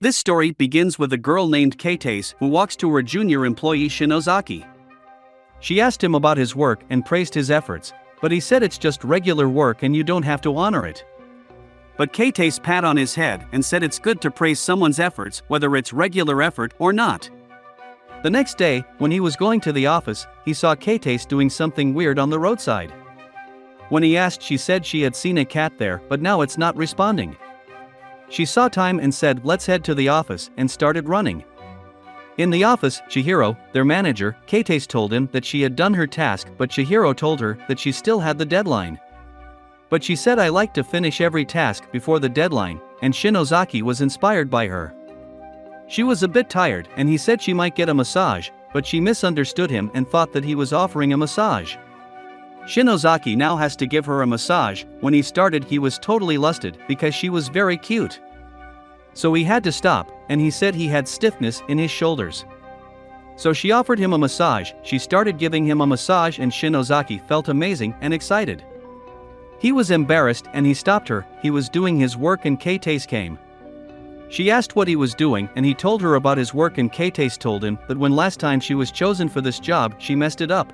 This story begins with a girl named Kate who walks to her junior employee Shinozaki. She asked him about his work and praised his efforts, but he said it's just regular work and you don't have to honor it. But Kate pat on his head and said it's good to praise someone's efforts whether it's regular effort or not. The next day, when he was going to the office, he saw Kate doing something weird on the roadside. When he asked, she said she had seen a cat there, but now it's not responding. She saw time and said, "Let's head to the office," and started running. In the office, Chihiro, their manager, Kate told him that she had done her task, but Chihiro told her that she still had the deadline. But she said, "I like to finish every task before the deadline," and Shinozaki was inspired by her. She was a bit tired and he said she might get a massage, but she misunderstood him and thought that he was offering a massage. Shinozaki now has to give her a massage. When he started, he was totally lusted because she was very cute. So he had to stop, and he said he had stiffness in his shoulders. So she offered him a massage. She started giving him a massage and Shinozaki felt amazing and excited. He was embarrassed and he stopped her. He was doing his work and Kate came. She asked what he was doing and he told her about his work, and Kate told him that when last time she was chosen for this job, she messed it up.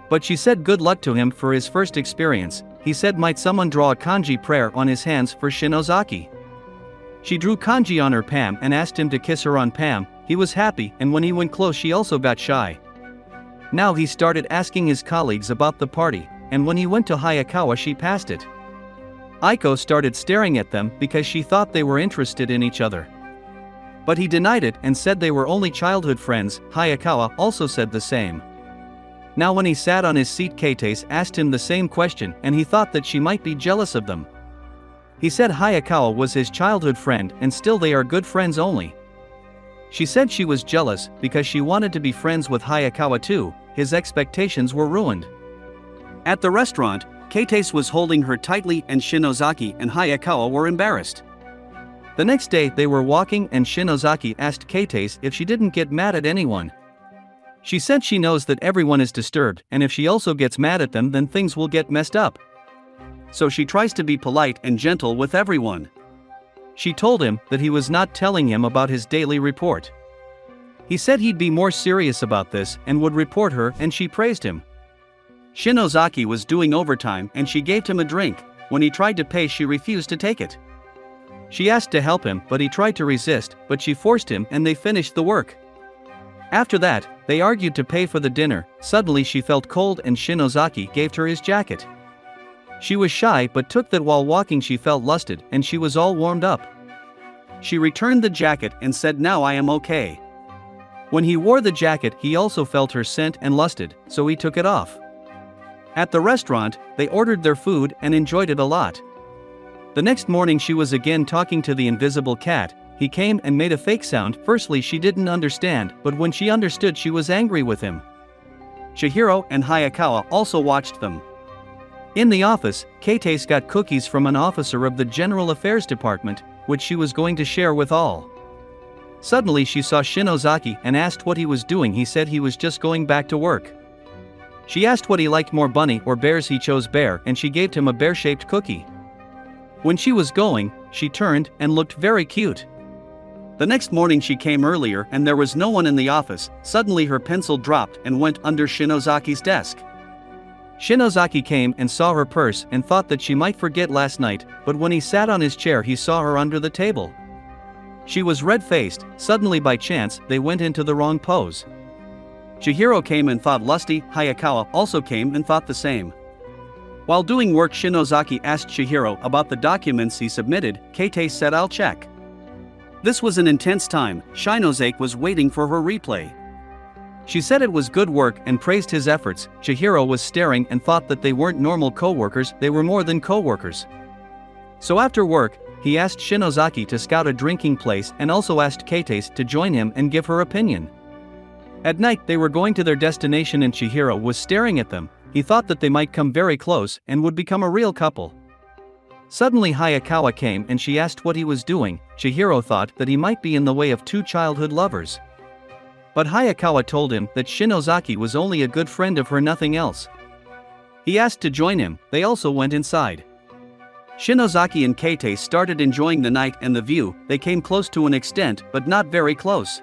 But she said good luck to him for his first experience. He said, might someone draw a kanji prayer on his hands for Shinozaki? She drew kanji on her palm and asked him to kiss her on palm. He was happy, and when he went close she also got shy. Now he started asking his colleagues about the party, and when he went to Hayakawa she passed it. Aiko started staring at them because she thought they were interested in each other. But he denied it and said they were only childhood friends. Hayakawa also said the same. Now when he sat on his seat, Kate asked him the same question and he thought that she might be jealous of them. He said Hayakawa was his childhood friend and still they are good friends only. She said she was jealous because she wanted to be friends with Hayakawa too. His expectations were ruined. At the restaurant, Kate was holding her tightly and Shinozaki and Hayakawa were embarrassed. The next day they were walking and Shinozaki asked Kate if she didn't get mad at anyone. She said she knows that everyone is disturbed and if she also gets mad at them then things will get messed up. So she tries to be polite and gentle with everyone. She told him that he was not telling him about his daily report. He said he'd be more serious about this and would report her, and she praised him. Shinozaki was doing overtime and she gave him a drink. When he tried to pay she refused to take it. She asked to help him but he tried to resist, but she forced him and they finished the work. After that, they argued to pay for the dinner. Suddenly she felt cold and Shinozaki gave her his jacket. She was shy but took that. While walking she felt lusted and she was all warmed up. She returned the jacket and said, "Now I am okay." When he wore the jacket he also felt her scent and lusted, so he took it off. At the restaurant, they ordered their food and enjoyed it a lot. The next morning she was again talking to the invisible cat. He came and made a fake sound. Firstly she didn't understand, but when she understood she was angry with him. Chihiro and Hayakawa also watched them. In the office, Kate got cookies from an officer of the General Affairs Department, which she was going to share with all. Suddenly she saw Shinozaki and asked what he was doing. He said he was just going back to work. She asked what he liked more, bunny or bears. He chose bear and she gave him a bear-shaped cookie. When she was going, she turned and looked very cute. The next morning she came earlier and there was no one in the office. Suddenly her pencil dropped and went under Shinozaki's desk. Shinozaki came and saw her purse and thought that she might forget last night, but when he sat on his chair he saw her under the table. She was red-faced. Suddenly by chance they went into the wrong pose. Chihiro came and thought lusty. Hayakawa also came and thought the same. While doing work Shinozaki asked Chihiro about the documents he submitted. Kate said, "I'll check." This was an intense time. Shinozaki was waiting for her replay. She said it was good work and praised his efforts. Chihiro was staring and thought that they weren't normal co-workers, they were more than co-workers. So after work, he asked Shinozaki to scout a drinking place and also asked Kate to join him and give her opinion. At night they were going to their destination and Chihiro was staring at them. He thought that they might come very close and would become a real couple. Suddenly Hayakawa came and she asked what he was doing. Chihiro thought that he might be in the way of two childhood lovers. But Hayakawa told him that Shinozaki was only a good friend of her, nothing else. He asked to join him. They also went inside. Shinozaki and Keitei started enjoying the night and the view. They came close to an extent, but not very close.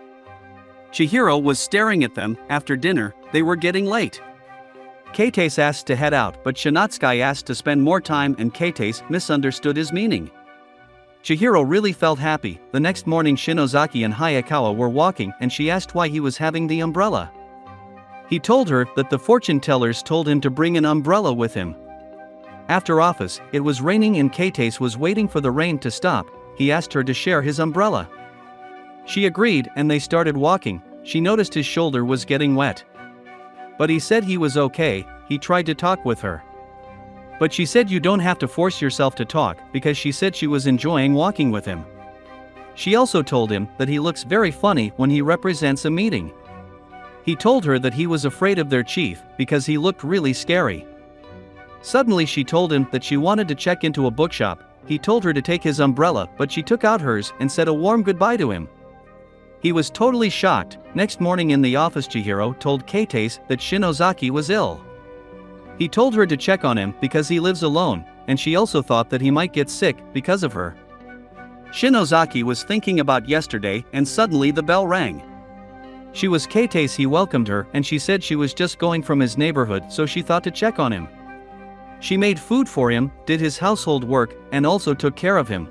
Chihiro was staring at them. After dinner, they were getting late. Keitei asked to head out, but Shinotsukai asked to spend more time, and Keitei misunderstood his meaning. Chihiro really felt happy. The next morning Shinozaki and Hayakawa were walking and she asked why he was having the umbrella. He told her that the fortune tellers told him to bring an umbrella with him. After office, it was raining and Keitei was waiting for the rain to stop. He asked her to share his umbrella. She agreed and they started walking. She noticed his shoulder was getting wet. But he said he was okay. He tried to talk with her. But she said you don't have to force yourself to talk, because she said she was enjoying walking with him. She also told him that he looks very funny when he represents a meeting. He told her that he was afraid of their chief because he looked really scary. Suddenly she told him that she wanted to check into a bookshop. He told her to take his umbrella, but she took out hers and said a warm goodbye to him. He was totally shocked. Next morning in the office Chihiro told Keitei that Shinozaki was ill. He told her to check on him because he lives alone, and she also thought that he might get sick because of her. Shinozaki was thinking about yesterday and suddenly the bell rang. She was Keitei. He welcomed her and she said she was just going from his neighborhood, so she thought to check on him. She made food for him, did his household work, and also took care of him.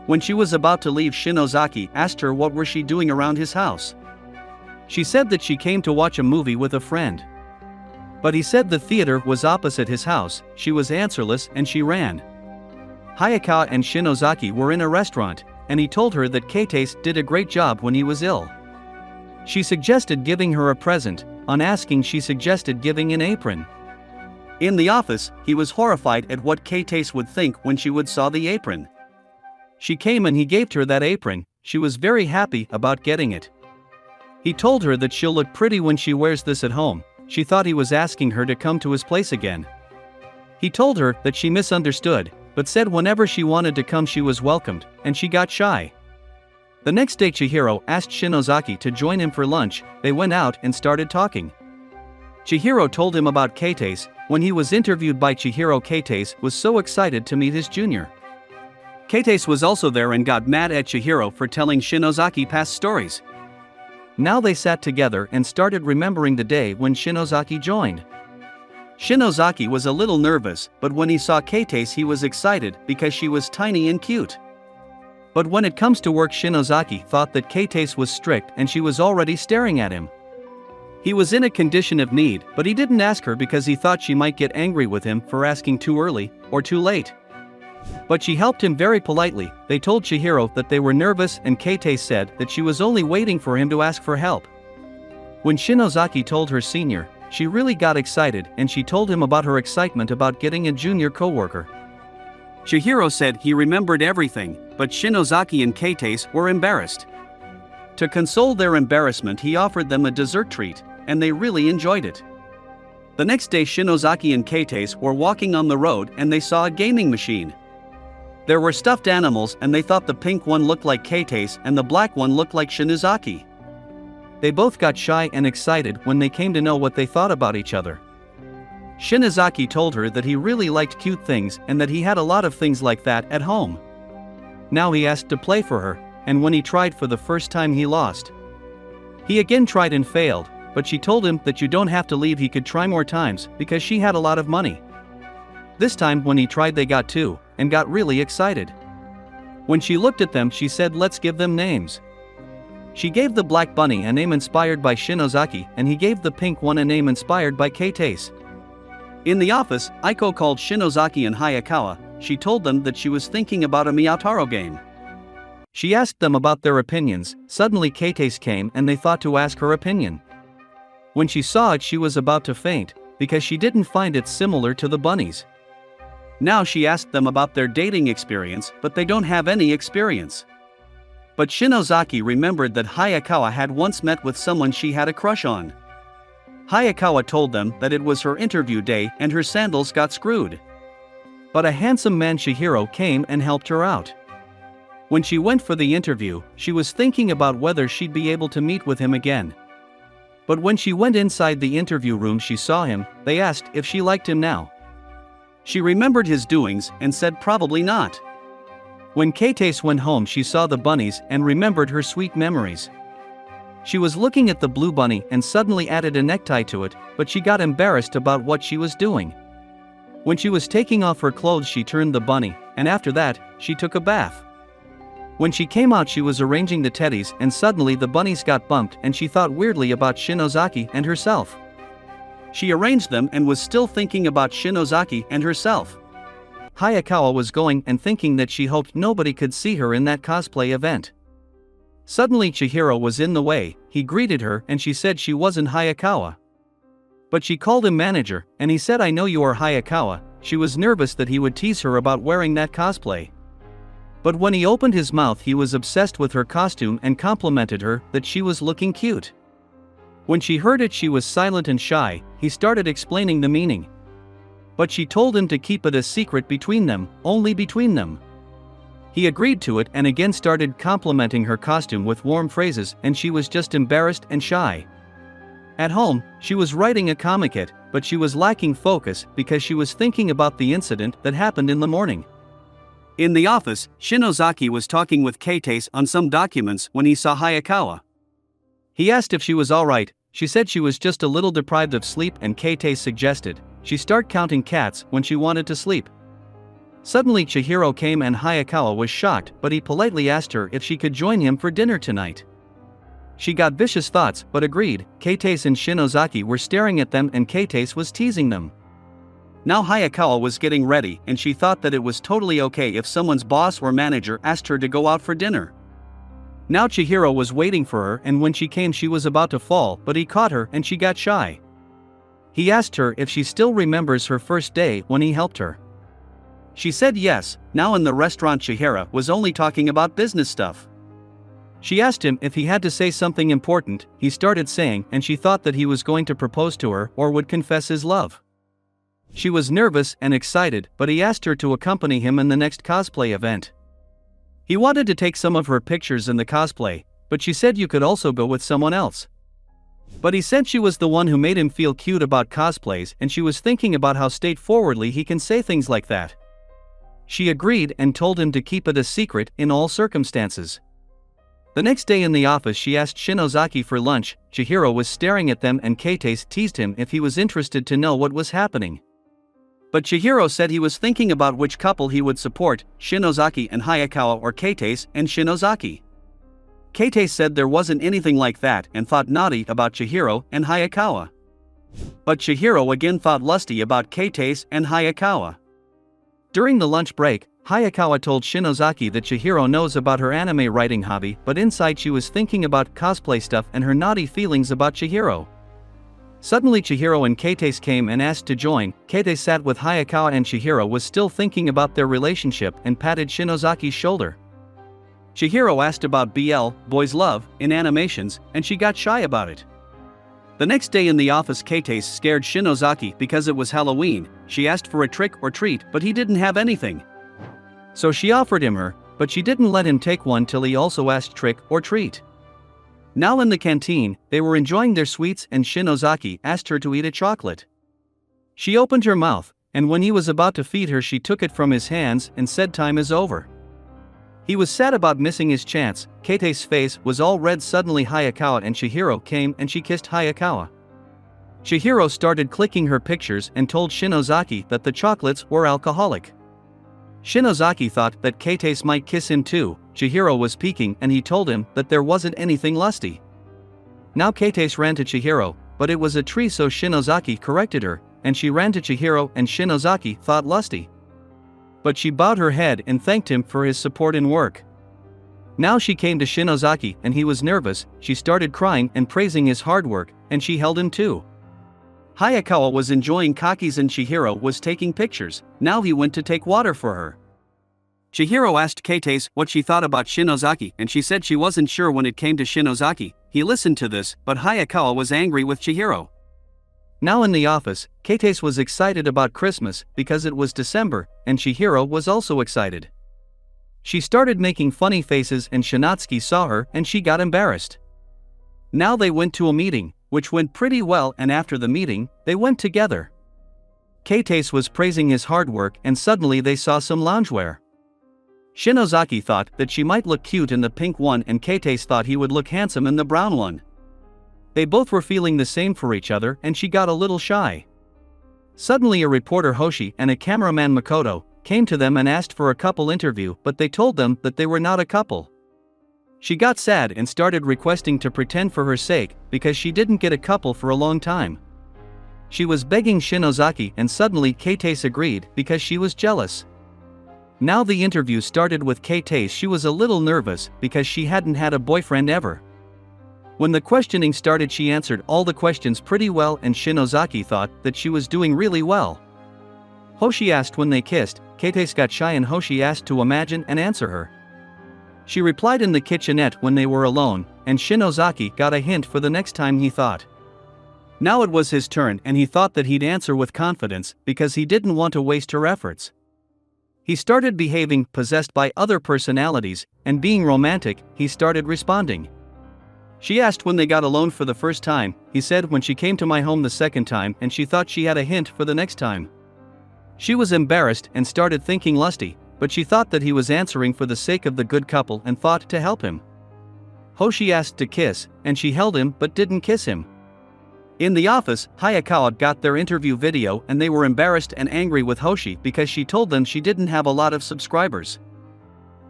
When she was about to leave, Shinozaki asked her what was she doing around his house. She said that she came to watch a movie with a friend. But he said the theater was opposite his house. She was answerless and she ran. Hayakawa and Shinozaki were in a restaurant, and he told her that Keitei did a great job when he was ill. She suggested giving her a present. On asking, she suggested giving an apron. In the office, he was horrified at what Keitei would think when she would saw the apron. She came and he gave her that apron. She was very happy about getting it. He told her that she'll look pretty when she wears this at home. She thought he was asking her to come to his place again. He told her that she misunderstood, but said whenever she wanted to come she was welcomed, and she got shy. The next day Chihiro asked Shinozaki to join him for lunch. They went out and started talking. Chihiro told him about Keitei. When he was interviewed by Chihiro, Keitei was so excited to meet his junior. Keitei was also there and got mad at Chihiro for telling Shinozaki past stories. Now they sat together and started remembering the day when Shinozaki joined. Shinozaki was a little nervous, but when he saw Keitei he was excited because she was tiny and cute. But when it comes to work, Shinozaki thought that Keitei was strict and she was already staring at him. He was in a condition of need, but he didn't ask her because he thought she might get angry with him for asking too early or too late. But she helped him very politely. They told Chihiro that they were nervous and Keitei said that she was only waiting for him to ask for help. When Shinozaki told her senior, she really got excited and she told him about her excitement about getting a junior co-worker. Chihiro said he remembered everything, but Shinozaki and Keitei were embarrassed. To console their embarrassment, he offered them a dessert treat, and they really enjoyed it. The next day Shinozaki and Keitei were walking on the road and they saw a gaming machine. There were stuffed animals and they thought the pink one looked like Keitei and the black one looked like Shinozaki. They both got shy and excited when they came to know what they thought about each other. Shinozaki told her that he really liked cute things and that he had a lot of things like that at home. Now he asked to play for her, and when he tried for the first time he lost. He again tried and failed, but she told him that you don't have to leave, he could try more times because she had a lot of money. This time when he tried they got two, and got really excited. When she looked at them she said let's give them names. She gave the black bunny a name inspired by Shinozaki and he gave the pink one a name inspired by Keitei. In the office, Aiko called Shinozaki and Hayakawa. She told them that she was thinking about a Miyataro game. She asked them about their opinions. Suddenly Keitei came and they thought to ask her opinion. When she saw it she was about to faint, because she didn't find it similar to the bunnies. Now she asked them about their dating experience, but they don't have any experience. But Shinozaki remembered that Hayakawa had once met with someone she had a crush on. Hayakawa told them that it was her interview day and her sandals got screwed. But a handsome man Chihiro came and helped her out. When she went for the interview, she was thinking about whether she'd be able to meet with him again. But when she went inside the interview room she saw him. They asked if she liked him now. She remembered his doings and said probably not. When Kate went home, she saw the bunnies and remembered her sweet memories. She was looking at the blue bunny and suddenly added a necktie to it, but she got embarrassed about what she was doing. When she was taking off her clothes, she turned the bunny, and after that, she took a bath. When she came out, she was arranging the teddies, and suddenly the bunnies got bumped and she thought weirdly about Shinozaki and herself. She arranged them and was still thinking about Shinozaki and herself. Hayakawa was going and thinking that she hoped nobody could see her in that cosplay event. Suddenly Chihiro was in the way. He greeted her and she said she wasn't Hayakawa. But she called him manager, and he said, "I know you are Hayakawa." She was nervous that he would tease her about wearing that cosplay. But when he opened his mouth, he was obsessed with her costume and complimented her that she was looking cute. When she heard it, she was silent and shy. He started explaining the meaning. But she told him to keep it a secret between them, only between them. He agreed to it and again started complimenting her costume with warm phrases, and she was just embarrassed and shy. At home, she was writing a comiquette, but she was lacking focus because she was thinking about the incident that happened in the morning. In the office, Shinozaki was talking with Kate on some documents when he saw Hayakawa. He asked if she was alright. She said she was just a little deprived of sleep, and Kate suggested she start counting cats when she wanted to sleep. Suddenly Chihiro came and Hayakawa was shocked, but he politely asked her if she could join him for dinner tonight. She got vicious thoughts but agreed. Kate and Shinozaki were staring at them and Kate was teasing them. Now Hayakawa was getting ready and she thought that it was totally okay if someone's boss or manager asked her to go out for dinner. Now Chihiro was waiting for her, and when she came she was about to fall, but he caught her and she got shy. He asked her if she still remembers her first day when he helped her. She said yes. Now in the restaurant, Chihiro was only talking about business stuff. She asked him if he had to say something important. He started saying, and she thought that he was going to propose to her or would confess his love. She was nervous and excited, but he asked her to accompany him in the next cosplay event. He wanted to take some of her pictures in the cosplay, but she said you could also go with someone else. But he said she was the one who made him feel cute about cosplays, and she was thinking about how straightforwardly he can say things like that. She agreed and told him to keep it a secret in all circumstances. The next day in the office, she asked Shinozaki for lunch. Chihiro was staring at them and Kate teased him if he was interested to know what was happening. But Chihiro said he was thinking about which couple he would support, Shinozaki and Hayakawa or Kate and Shinozaki. Kate said there wasn't anything like that and thought naughty about Chihiro and Hayakawa. But Chihiro again thought lusty about Kate and Hayakawa. During the lunch break, Hayakawa told Shinozaki that Chihiro knows about her anime writing hobby, but inside she was thinking about cosplay stuff and her naughty feelings about Chihiro. Suddenly Chihiro and Kate came and asked to join. Kate sat with Hayakawa and Chihiro was still thinking about their relationship and patted Shinozaki's shoulder. Chihiro asked about BL, boys love, in animations, and she got shy about it. The next day in the office, Kate scared Shinozaki because it was Halloween. She asked for a trick or treat, but he didn't have anything. So she offered him her, but she didn't let him take one till he also asked trick or treat. Now in the canteen, they were enjoying their sweets and Shinozaki asked her to eat a chocolate. She opened her mouth, and when he was about to feed her, she took it from his hands and said time is over. He was sad about missing his chance. Kate's face was all red. Suddenly Hayakawa and Chihiro came and she kissed Hayakawa. Chihiro started clicking her pictures and told Shinozaki that the chocolates were alcoholic. Shinozaki thought that Kate might kiss him too. Chihiro was peeking and he told him that there wasn't anything lusty. Now Kate ran to Chihiro, but it was a tree, so Shinozaki corrected her, and she ran to Chihiro and Shinozaki thought lusty. But she bowed her head and thanked him for his support in work. Now she came to Shinozaki and he was nervous. She started crying and praising his hard work, and she held him too. Hayakawa was enjoying kakis and Chihiro was taking pictures. Now he went to take water for her. Chihiro asked Kate what she thought about Shinozaki, and she said she wasn't sure when it came to Shinozaki. He listened to this, but Hayakawa was angry with Chihiro. Now in the office, Kate was excited about Christmas because it was December, and Chihiro was also excited. She started making funny faces and Shinatsuki saw her and she got embarrassed. Now they went to a meeting, which went pretty well, and after the meeting, they went together. Keitase was praising his hard work and suddenly they saw some loungewear. Shinozaki thought that she might look cute in the pink one and Keitase thought he would look handsome in the brown one. They both were feeling the same for each other and she got a little shy. Suddenly a reporter Hoshi and a cameraman Makoto came to them and asked for a couple interview, but they told them that they were not a couple. She got sad and started requesting to pretend for her sake because she didn't get a couple for a long time. She was begging Shinozaki and suddenly Keitase agreed because she was jealous. Now the interview started with Keitase. She was a little nervous because she hadn't had a boyfriend ever. When the questioning started she answered all the questions pretty well and Shinozaki thought that she was doing really well. Hoshi asked when they kissed, Keitase got shy and Hoshi asked to imagine and answer her. She replied in the kitchenette when they were alone, and Shinozaki got a hint for the next time he thought. Now it was his turn and he thought that he'd answer with confidence because he didn't want to waste her efforts. He started behaving possessed by other personalities, and being romantic, he started responding. She asked when they got alone for the first time, he said when she came to my home the second time and she thought she had a hint for the next time. She was embarrassed and started thinking lusty, but she thought that he was answering for the sake of the good couple and thought to help him. Hoshi asked to kiss, and she held him but didn't kiss him. In the office, Hayakawa got their interview video and they were embarrassed and angry with Hoshi because she told them she didn't have a lot of subscribers.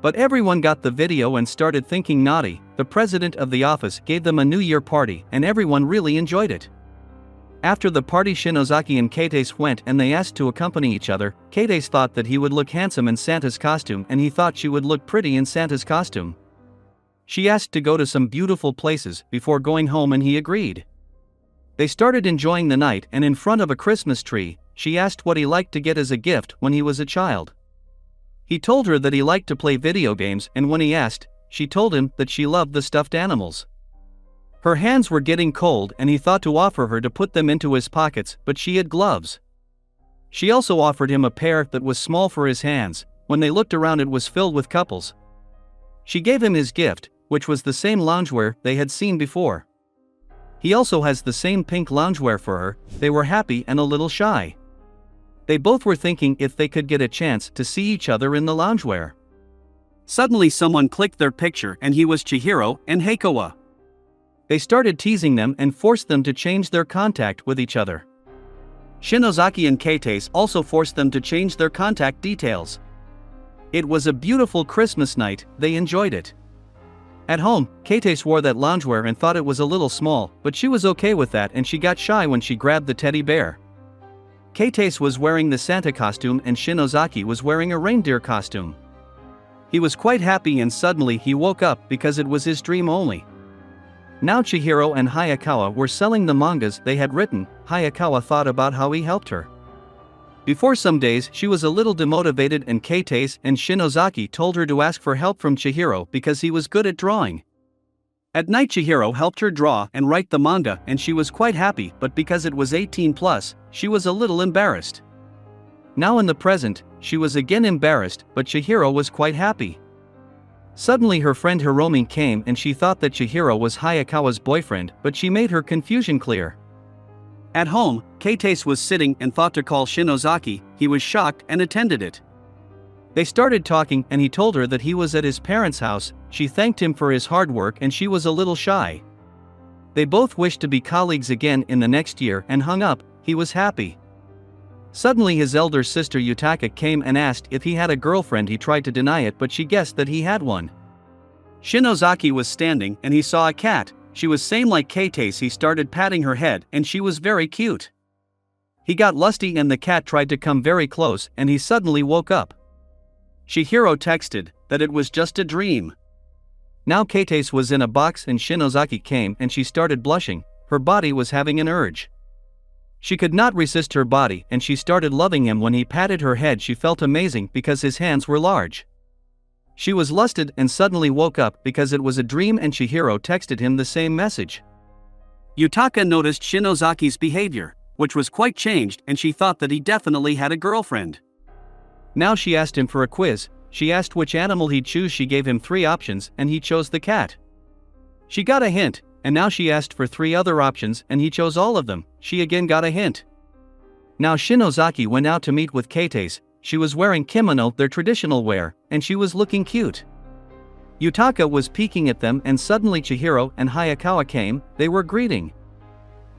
But everyone got the video and started thinking naughty. The president of the office gave them a New Year party and everyone really enjoyed it. After the party Shinozaki and Keitase went and they asked to accompany each other. Keitase thought that he would look handsome in Santa's costume and he thought she would look pretty in Santa's costume. She asked to go to some beautiful places before going home and he agreed. They started enjoying the night and in front of a Christmas tree, she asked what he liked to get as a gift when he was a child. He told her that he liked to play video games and when he asked, she told him that she loved the stuffed animals. Her hands were getting cold and he thought to offer her to put them into his pockets, but she had gloves. She also offered him a pair that was small for his hands. When they looked around it was filled with couples. She gave him his gift, which was the same loungewear they had seen before. He also has the same pink loungewear for her. They were happy and a little shy. They both were thinking if they could get a chance to see each other in the loungewear. Suddenly someone clicked their picture and he was Chihiro and Heikowa. They started teasing them and forced them to change their contact with each other. Shinozaki and Keitase also forced them to change their contact details. It was a beautiful Christmas night, they enjoyed it. At home, Keitase wore that loungewear and thought it was a little small, but she was okay with that and she got shy when she grabbed the teddy bear. Keitase was wearing the Santa costume and Shinozaki was wearing a reindeer costume. He was quite happy and suddenly he woke up because it was his dream only. Now Chihiro and Hayakawa were selling the mangas they had written. Hayakawa thought about how he helped her. Before some days she was a little demotivated and Keitase and Shinozaki told her to ask for help from Chihiro because he was good at drawing. At night Chihiro helped her draw and write the manga and she was quite happy, but because it was 18+, she was a little embarrassed. Now in the present, she was again embarrassed, but Chihiro was quite happy. Suddenly her friend Hiromi came and she thought that Chihiro was Hayakawa's boyfriend, but she made her confusion clear. At home, Keitase was sitting and thought to call Shinozaki. He was shocked and attended it. They started talking and he told her that he was at his parents' house. She thanked him for his hard work and she was a little shy. They both wished to be colleagues again in the next year and hung up. He was happy. Suddenly his elder sister Yutaka came and asked if he had a girlfriend. He tried to deny it but she guessed that he had one. Shinozaki was standing and he saw a cat. She was same like Keitase. He started patting her head and she was very cute. He got lusty and the cat tried to come very close and he suddenly woke up. Chihiro texted that it was just a dream. Now Keitase was in a box and Shinozaki came and she started blushing. Her body was having an urge. She could not resist her body and she started loving him. When he patted her head she felt amazing because his hands were large. She was lusted and suddenly woke up because it was a dream and Chihiro texted him the same message. Yutaka noticed Shinozaki's behavior, which was quite changed, and she thought that he definitely had a girlfriend. Now she asked him for a quiz. She asked which animal he'd choose. She gave him 3 options and he chose the cat. She got a hint, and now she asked for 3 other options and he chose all of them. She again got a hint. Now Shinozaki went out to meet with Keitase. She was wearing kimono, their traditional wear, and she was looking cute. Yutaka was peeking at them and suddenly Chihiro and Hayakawa came, they were greeting.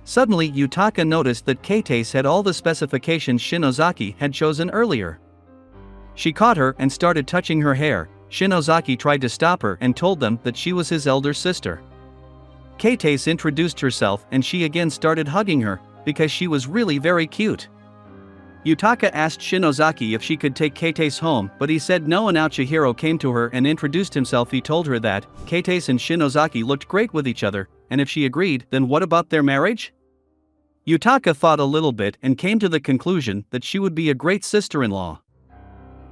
Suddenly Yutaka noticed that Keitase had all the specifications Shinozaki had chosen earlier. She caught her and started touching her hair. Shinozaki tried to stop her and told them that she was his elder sister. Keitase introduced herself and she again started hugging her, because she was really very cute. Yutaka asked Shinozaki if she could take Keitase home, but he said no, and now Chihiro came to her and introduced himself. He told her that Keitase and Shinozaki looked great with each other, and if she agreed, then what about their marriage? Yutaka thought a little bit and came to the conclusion that she would be a great sister-in-law.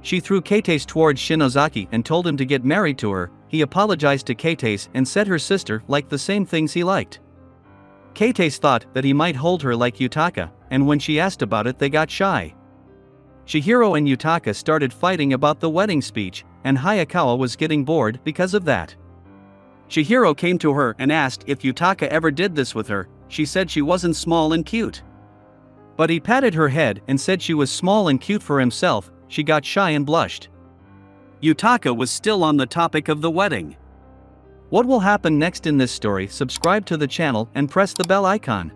She threw Keitase towards Shinozaki and told him to get married to her. He apologized to Keitase and said her sister liked the same things he liked. Keitase thought that he might hold her like Yutaka, and when she asked about it they got shy. Chihiro and Yutaka started fighting about the wedding speech, and Hayakawa was getting bored because of that. Chihiro came to her and asked if Yutaka ever did this with her. She said she wasn't small and cute. But he patted her head and said she was small and cute for himself. She got shy and blushed. Yutaka was still on the topic of the wedding. What will happen next in this story? Subscribe to the channel and press the bell icon.